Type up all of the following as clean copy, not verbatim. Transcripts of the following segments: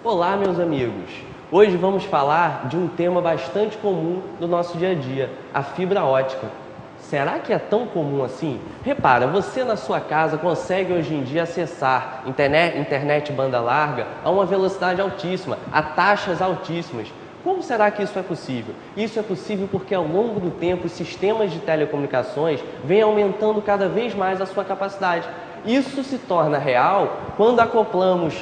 Olá, meus amigos! Hoje vamos falar de um tema bastante comum do nosso dia a dia, a fibra ótica. Será que é tão comum assim? Repara, você na sua casa consegue hoje em dia acessar internet banda larga a uma velocidade altíssima, a taxas altíssimas. Como será que isso é possível? Isso é possível porque ao longo do tempo os sistemas de telecomunicações vêm aumentando cada vez mais a sua capacidade. Isso se torna real quando acoplamos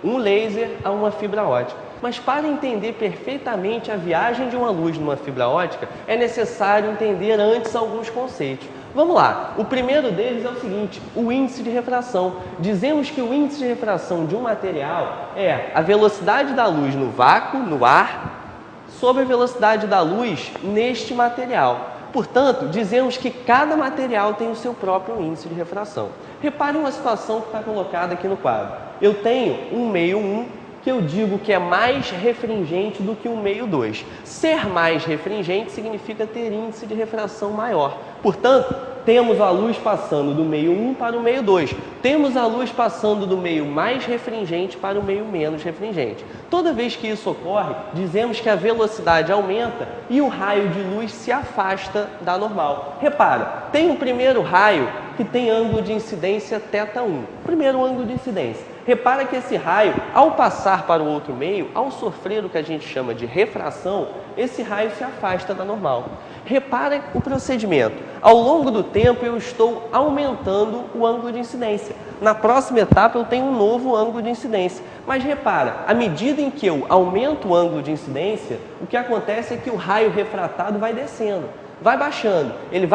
um laser a uma fibra ótica. Mas para entender perfeitamente a viagem de uma luz numa fibra ótica, é necessário entender antes alguns conceitos. Vamos lá, o primeiro deles é o seguinte, o índice de refração. Dizemos que o índice de refração de um material é a velocidade da luz no vácuo, no ar, sobre a velocidade da luz neste material. Portanto, dizemos que cada material tem o seu próprio índice de refração. Repare uma situação que está colocada aqui no quadro. Eu tenho um meio 1, que eu digo que é mais refringente do que um meio 2. Ser mais refringente significa ter índice de refração maior. Portanto, temos a luz passando do meio 1 para o meio 2. Temos a luz passando do meio mais refringente para o meio menos refringente. Toda vez que isso ocorre, dizemos que a velocidade aumenta e o raio de luz se afasta da normal. Repara, tem um primeiro raio que tem ângulo de incidência θ1. Primeiro ângulo de incidência. Repara que esse raio, ao passar para o outro meio, ao sofrer o que a gente chama de refração, esse raio se afasta da normal. Repara o procedimento. Ao longo do tempo eu estou aumentando o ângulo de incidência. Na próxima etapa eu tenho um novo ângulo de incidência. Mas repara, à medida em que eu aumento o ângulo de incidência, o que acontece é que o raio refratado vai descendo. Vai baixando, ele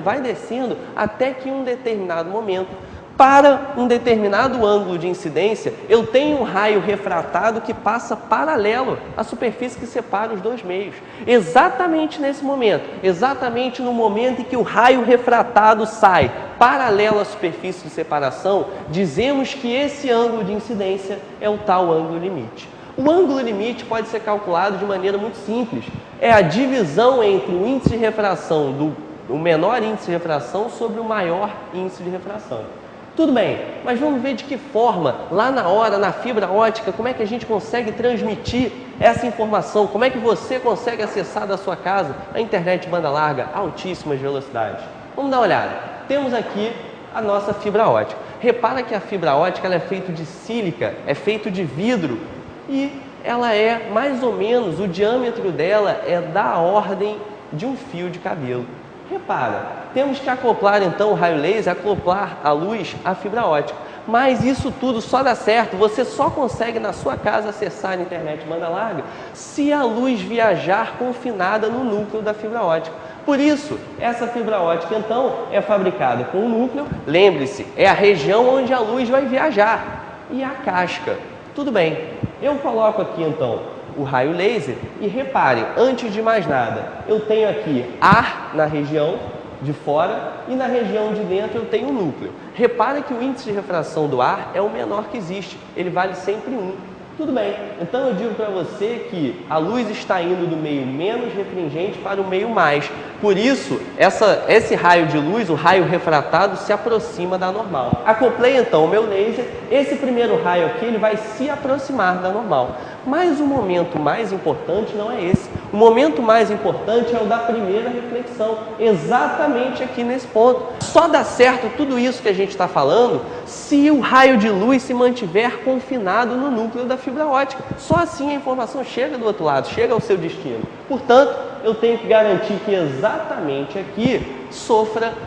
vai descendo até que em um determinado momento, para um determinado ângulo de incidência, eu tenho um raio refratado que passa paralelo à superfície que separa os dois meios. Exatamente nesse momento, exatamente no momento em que o raio refratado sai paralelo à superfície de separação, dizemos que esse ângulo de incidência é o tal ângulo limite. O ângulo limite pode ser calculado de maneira muito simples. É a divisão entre o índice de refração o menor índice de refração sobre o maior índice de refração. Tudo bem, mas vamos ver de que forma, lá na hora, na fibra ótica, como é que a gente consegue transmitir essa informação, como é que você consegue acessar da sua casa a internet banda larga a altíssimas velocidades. Vamos dar uma olhada. Temos aqui a nossa fibra ótica. Repara que a fibra ótica ela é feita de sílica, é feito de vidro e ela é mais ou menos, o diâmetro dela é da ordem de um fio de cabelo. Repara, temos que acoplar então o raio laser, acoplar a luz à fibra ótica. Mas isso tudo só dá certo, você só consegue na sua casa acessar a internet banda larga se a luz viajar confinada no núcleo da fibra ótica. Por isso, essa fibra ótica então é fabricada com o núcleo, lembre-se, é a região onde a luz vai viajar, e a casca. Tudo bem, eu coloco aqui então o raio laser e repare, antes de mais nada, eu tenho aqui ar na região de fora e na região de dentro eu tenho o núcleo. Repare que o índice de refração do ar é o menor que existe, ele vale sempre 1. Tudo bem, então eu digo para você que a luz está indo do meio menos refringente para o meio mais. Por isso, esse raio de luz, o raio refratado, se aproxima da normal. Acoplei então o meu laser, esse primeiro raio aqui ele vai se aproximar da normal. Mas o momento mais importante não é esse. O momento mais importante é o da primeira reflexão, exatamente aqui nesse ponto. Só dá certo tudo isso que a gente está falando se o raio de luz se mantiver confinado no núcleo da fibra ótica. Só assim a informação chega do outro lado, chega ao seu destino. Portanto, eu tenho que garantir que exatamente aqui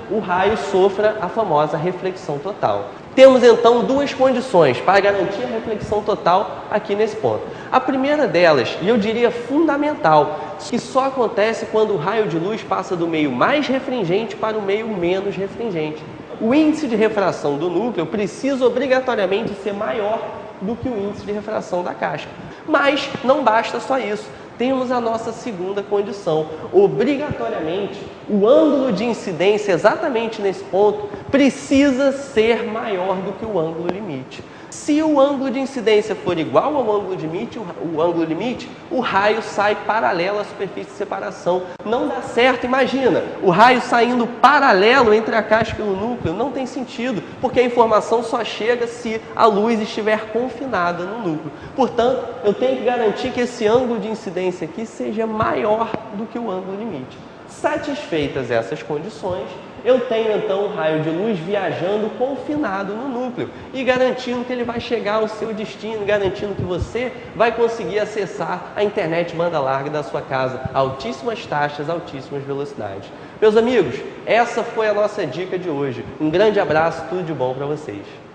o raio sofra a famosa reflexão total. Temos então duas condições para garantir a reflexão total aqui nesse ponto. A primeira delas, e eu diria fundamental, que só acontece quando o raio de luz passa do meio mais refringente para o meio menos refringente. O índice de refração do núcleo precisa obrigatoriamente ser maior do que o índice de refração da casca. Mas não basta só isso. Temos a nossa segunda condição. Obrigatoriamente, o ângulo de incidência exatamente nesse ponto precisa ser maior do que o ângulo limite. Se o ângulo de incidência for igual ao ângulo limite, o raio sai paralelo à superfície de separação. Não dá certo, imagina, o raio saindo paralelo entre a casca e o núcleo, não tem sentido, porque a informação só chega se a luz estiver confinada no núcleo. Portanto, eu tenho que garantir que esse ângulo de incidência aqui seja maior do que o ângulo limite. Satisfeitas essas condições, eu tenho então um raio de luz viajando confinado no núcleo e garantindo que ele vai chegar ao seu destino, garantindo que você vai conseguir acessar a internet banda larga da sua casa a altíssimas taxas, altíssimas velocidades. Meus amigos, essa foi a nossa dica de hoje. Um grande abraço, tudo de bom para vocês.